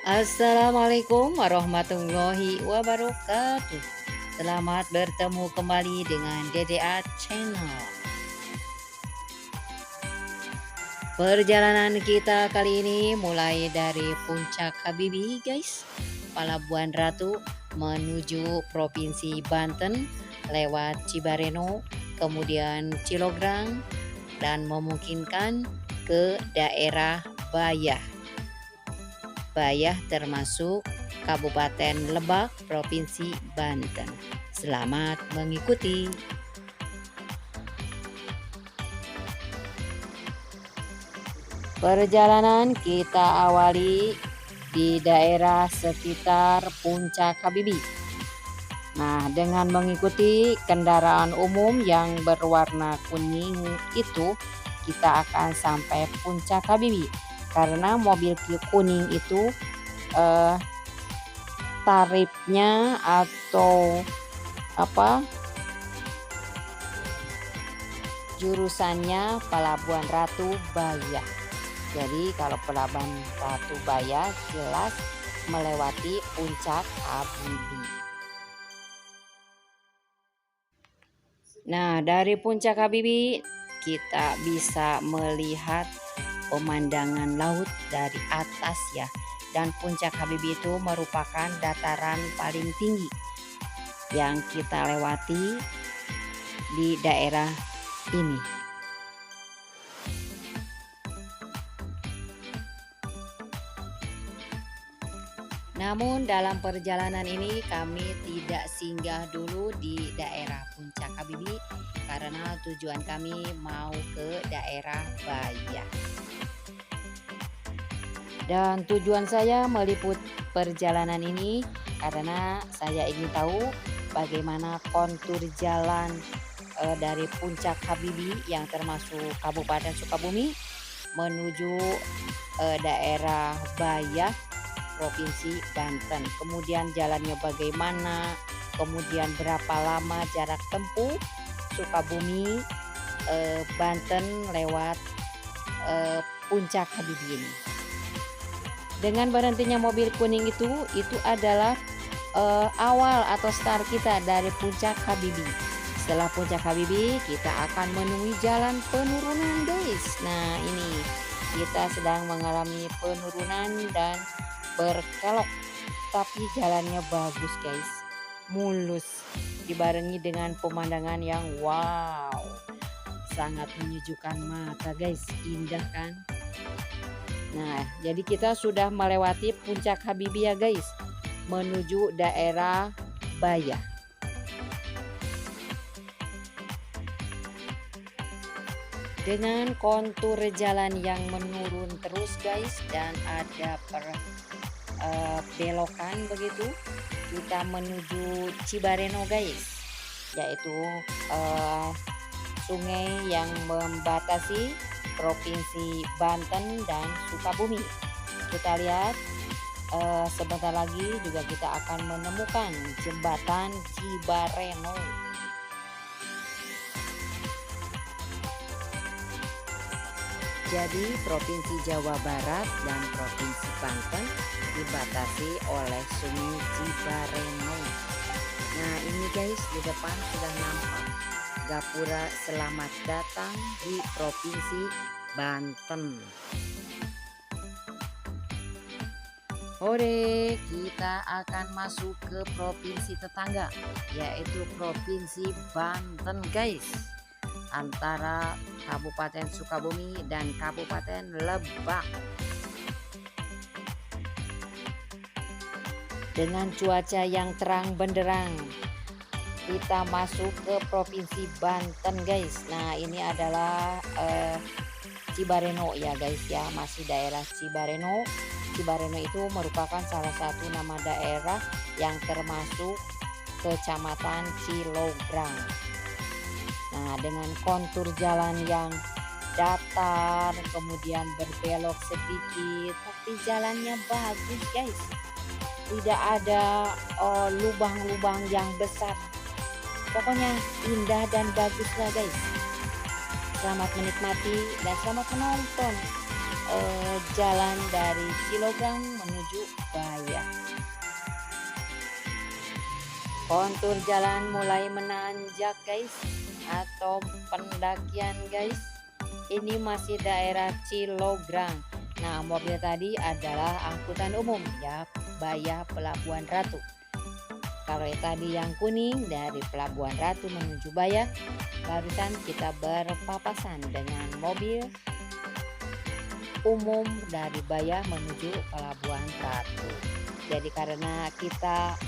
Assalamualaikum warahmatullahi wabarakatuh. Selamat bertemu kembali dengan DDA Channel. Perjalanan kita kali ini mulai dari Puncak Habibie guys, Pelabuhan Ratu menuju Provinsi Banten lewat Cibareno, kemudian Cilograng dan memungkinkan ke daerah Bayah. Bayah termasuk Kabupaten Lebak, Provinsi Banten. Selamat mengikuti. Perjalanan kita awali di daerah sekitar Puncak Habibie. Nah, dengan mengikuti kendaraan umum yang berwarna kuning itu, kita akan sampai Puncak Habibie. Karena mobil kuning itu tarifnya atau jurusannya Pelabuhan Ratu Bayah. Jadi kalau Pelabuhan Ratu Bayah jelas melewati Puncak Habibie. Nah, dari Puncak Habibie kita bisa melihat pemandangan laut dari atas ya. Dan Puncak Habibie itu merupakan dataran paling tinggi yang kita lewati di daerah ini. Namun dalam perjalanan ini kami tidak singgah dulu di daerah Puncak Habibie karena tujuan kami mau ke daerah Bayah. Dan tujuan saya meliput perjalanan ini karena saya ingin tahu bagaimana kontur jalan dari Puncak Habibie yang termasuk Kabupaten Sukabumi menuju daerah Bayah, Provinsi Banten. Kemudian jalannya bagaimana, kemudian berapa lama jarak tempuh Sukabumi Banten lewat Puncak Habibie ini. Dengan berhentinya mobil kuning itu adalah awal atau start kita dari Puncak Habibie. Setelah Puncak Habibie kita akan menemui jalan penurunan guys. Nah ini kita sedang mengalami penurunan dan berkelok, tapi jalannya bagus guys, mulus, dibarengi dengan pemandangan yang wow, sangat menyejukkan mata guys, indah kan. Nah, jadi kita sudah melewati Puncak Habibie ya guys, menuju daerah Bayah. Dengan kontur jalan yang menurun terus guys, dan ada belokan begitu, kita menuju Cibareno guys, yaitu sungai yang membatasi Provinsi Banten dan Sukabumi. Kita lihat sebentar lagi juga kita akan menemukan jembatan Cibareno. Jadi Provinsi Jawa Barat dan Provinsi Banten dibatasi oleh Sungai Cibareno. Nah ini guys, di depan sudah nampak Gapura Selamat Datang di Provinsi Banten. Ore, kita akan masuk ke provinsi tetangga, yaitu Provinsi Banten guys, antara Kabupaten Sukabumi dan Kabupaten Lebak. Dengan cuaca yang terang benderang, kita masuk ke Provinsi Banten guys. Nah ini adalah Cibareno ya guys ya, masih daerah Cibareno. Cibareno itu merupakan salah satu nama daerah yang termasuk Kecamatan Cilograng. Nah dengan kontur jalan yang datar, kemudian berbelok sedikit, tapi jalannya bagus guys, tidak ada lubang-lubang yang besar. Pokoknya indah dan bagus lah guys. Selamat menikmati dan selamat menonton jalan dari Cilograng menuju Bayah. Kontur jalan mulai menanjak guys, atau pendakian guys. Ini masih daerah Cilograng. Nah, mobil tadi adalah angkutan umum ya, Bayah Pelabuhan Ratu. Kalau tadi yang kuning dari Pelabuhan Ratu menuju Bayah, barusan kita berpapasan dengan mobil umum dari Bayah menuju Pelabuhan Ratu. Jadi karena kita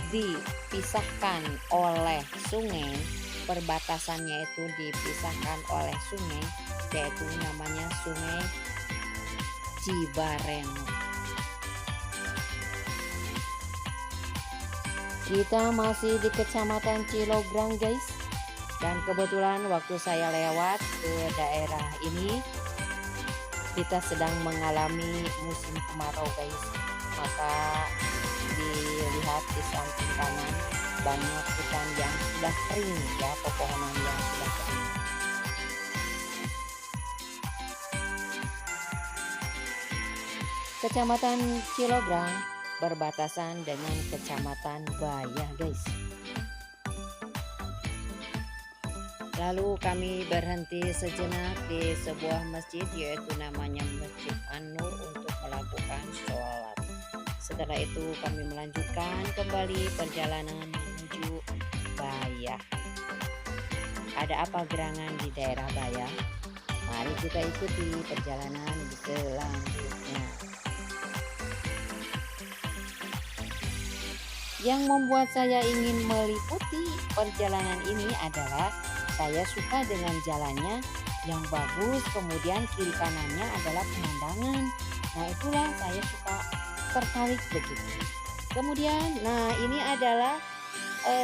dipisahkan oleh sungai, perbatasannya itu dipisahkan oleh sungai, yaitu namanya Sungai Cibareno. Kita masih di Kecamatan Cilograng guys, dan kebetulan waktu saya lewat ke daerah ini kita sedang mengalami musim kemarau guys, maka dilihat di samping kanan banyak hutan yang sudah kering ya, pepohonan yang sudah kering. Kecamatan Cilograng berbatasan dengan Kecamatan Bayah guys. Lalu kami berhenti sejenak di sebuah masjid, yaitu namanya Masjid An-Nur, untuk melakukan sholat. Setelah itu kami melanjutkan kembali perjalanan menuju Bayah. Ada apa gerangan di daerah Bayah? Mari kita ikuti perjalanan selanjutnya. Yang membuat saya ingin meliputi perjalanan ini adalah saya suka dengan jalannya yang bagus, kemudian kiri kanannya adalah pemandangan. Nah, itulah saya suka tertarik begitu. Kemudian, nah ini adalah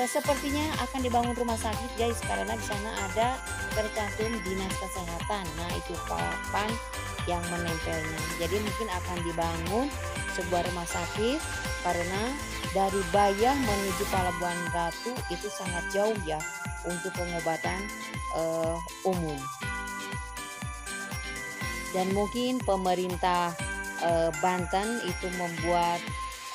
sepertinya akan dibangun rumah sakit guys, karena di sana ada tercantum dinas kesehatan. Nah, itu papan yang menempelnya. Jadi mungkin akan dibangun sebuah rumah sakit, karena dari Bayah menuju Pelabuhan Ratu itu sangat jauh ya untuk pengobatan umum. Dan mungkin pemerintah Banten itu membuat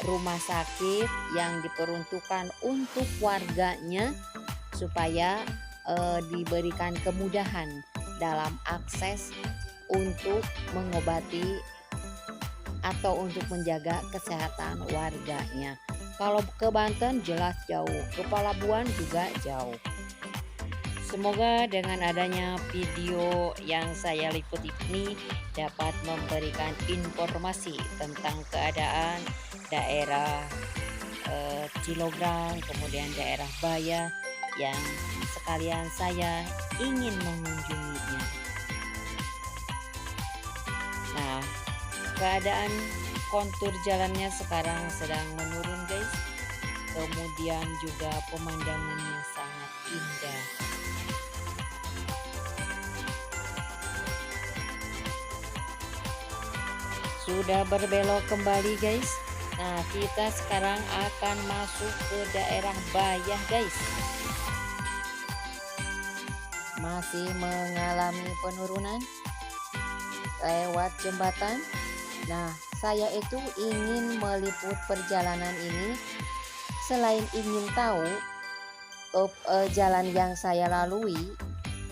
rumah sakit yang diperuntukkan untuk warganya supaya diberikan kemudahan dalam akses untuk mengobati atau untuk menjaga kesehatan warganya. Kalau ke Banten jelas jauh, ke Pelabuhan juga jauh. Semoga dengan adanya video yang saya liput ini dapat memberikan informasi tentang keadaan daerah Cilograng, kemudian daerah Bayah yang sekalian saya ingin mengunjunginya. Nah, keadaan kontur jalannya sekarang sedang menurun guys, kemudian juga pemandangannya sangat indah. Sudah berbelok kembali guys. Nah, kita sekarang akan masuk ke daerah Bayah guys. Masih mengalami penurunan lewat jembatan. Nah, saya itu ingin meliput perjalanan ini selain ingin tahu jalan yang saya lalui,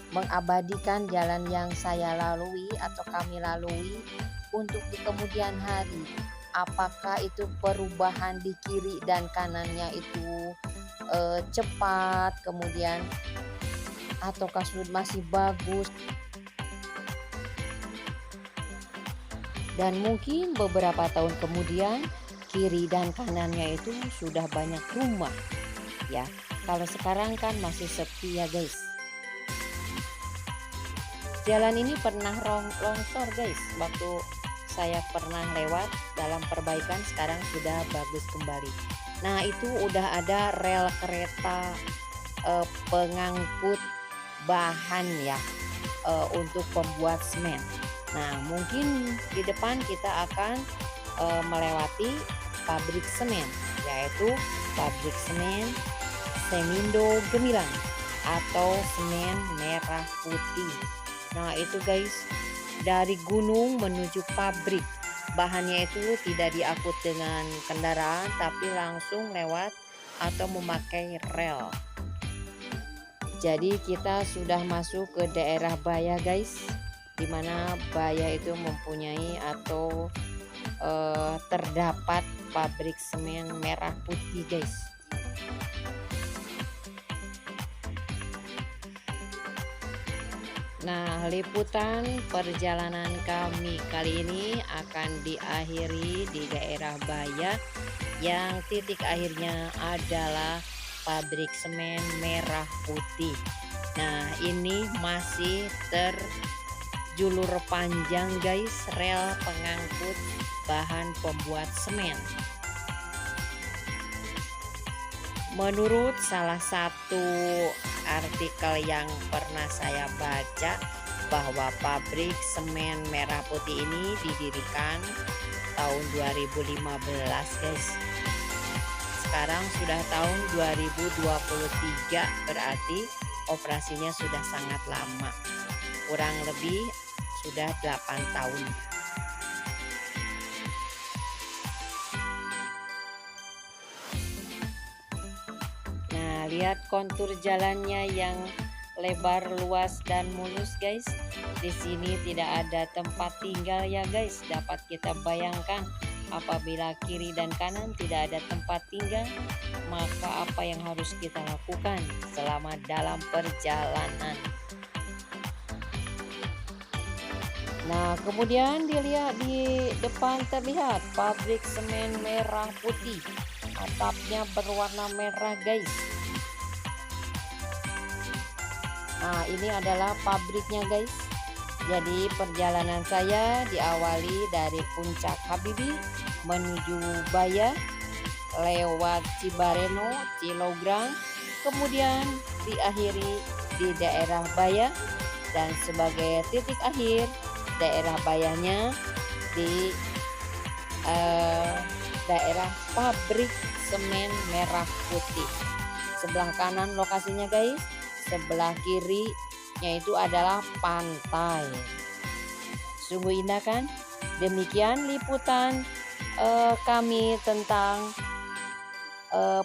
mengabadikan jalan yang saya lalui atau kami lalui untuk di kemudian hari. Apakah itu perubahan di kiri dan kanannya itu cepat, kemudian ataukah masih bagus. Dan mungkin beberapa tahun kemudian kiri dan kanannya itu sudah banyak rumah ya. Kalau sekarang kan masih sepi ya guys. Jalan ini pernah longsor guys, waktu saya pernah lewat dalam perbaikan, sekarang sudah bagus kembali. Nah, itu udah ada rel kereta pengangkut bahan ya, untuk pembuat semen. Nah, mungkin di depan kita akan melewati pabrik semen, yaitu pabrik semen Semindo Gemilang atau semen merah putih. Nah, itu guys, dari gunung menuju pabrik. Bahannya itu tidak diangkut dengan kendaraan tapi langsung lewat atau memakai rel. Jadi kita sudah masuk ke daerah Baya guys, dimana Baya itu mempunyai atau terdapat pabrik semen merah putih guys. Nah, liputan perjalanan kami kali ini akan diakhiri di daerah Baya yang titik akhirnya adalah pabrik semen merah putih. Nah, ini masih terjulur panjang guys, rel pengangkut bahan pembuat semen. Menurut salah satu artikel yang pernah saya baca bahwa pabrik semen merah putih ini didirikan tahun 2015 guys. Sekarang sudah tahun 2023, berarti operasinya sudah sangat lama, kurang lebih sudah 8 tahun. Nah, lihat kontur jalannya yang lebar, luas dan mulus guys. Di sini tidak ada tempat tinggal ya guys. Dapat kita bayangkan apabila kiri dan kanan tidak ada tempat tinggal, maka apa yang harus kita lakukan selama dalam perjalanan. Nah, kemudian dilihat di depan terlihat pabrik semen merah putih. Atapnya berwarna merah guys. Nah, ini adalah pabriknya guys. Jadi perjalanan saya diawali dari Puncak Habibie menuju Baya, lewat Cibareno, Cilograng, kemudian diakhiri di daerah Baya, dan sebagai titik akhir daerah Bayanya di daerah pabrik semen merah putih. Sebelah kanan lokasinya guys, sebelah kiri yaitu adalah pantai. Sungguh indah kan? Demikian liputan kami tentang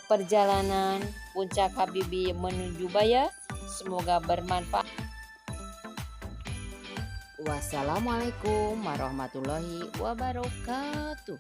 perjalanan Puncak Habibie menuju Baya. Semoga bermanfaat. Wassalamualaikum warahmatullahi wabarakatuh.